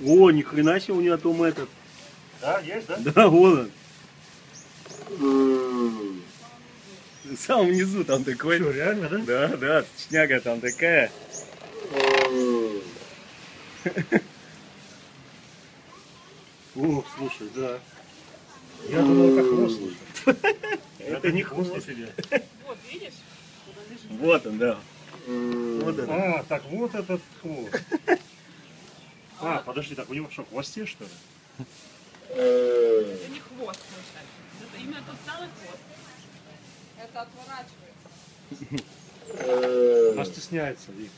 О, ни хрена себе у него там этот. Да, есть, да? Да, вон он. В самом низу там такой. Что, реально, да? Да, да, шняга там такая. О, слушай, да. Я думал, это хвост. Это не хвост. себе. Вот, видишь? Куда лежит. Вот он, да. Вот он. А, так вот этот хвост. А, подожди, так у него что, в хвосте, что ли? Это не хвост, слушай. Это именно тот самый хвост. Это отворачивается. Она стесняется, Вик.